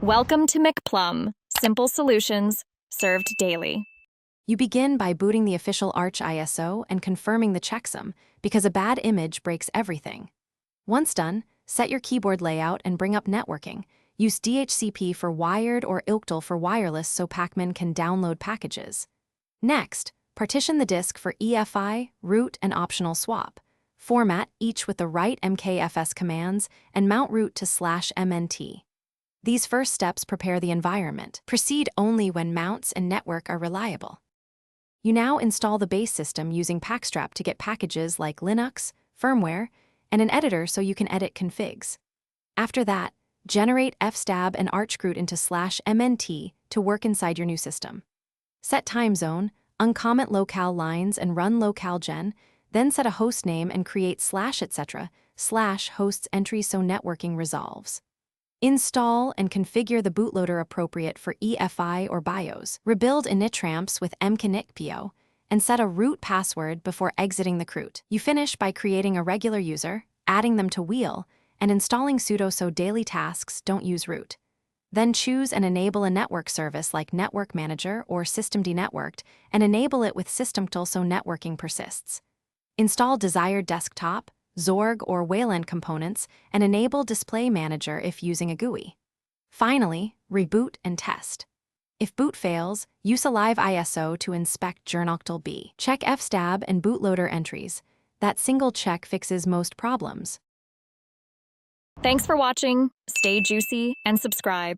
Welcome to McPlum, simple solutions served daily. You begin by booting the official Arch ISO and confirming the checksum, because a bad image breaks everything. Once done, set your keyboard layout and bring up networking. Use DHCP for wired or ILCTL for wireless so Pacman can download packages. Next, partition the disk for EFI, root, and optional swap. Format each with the right MKFS commands and mount root to /MNT. These first steps prepare the environment. Proceed only when mounts and network are reliable. You now install the base system using Packstrap to get packages like Linux, firmware, and an editor so you can edit configs. After that, generate fstab and archroot into /MNT to work inside your new system. Set time zone, uncomment locale lines and run localgen, then set a host name and create /etc/hosts entry so networking resolves. Install and configure the bootloader appropriate for EFI or BIOS. Rebuild initramps with mknikpio and set a root password before exiting the CRUT. You finish by creating a regular user, adding them to wheel, and installing sudo so daily tasks don't use root. Then choose and enable a network service like Network Manager or systemd networked and enable it with systemctl so networking persists. Install desired desktop, Zorg or Wayland components and enable Display Manager if using a GUI. Finally, reboot and test. If boot fails, use a live ISO to inspect journoctl B. Check fstab and bootloader entries. That single check fixes most problems. Thanks for watching. Stay juicy and subscribe.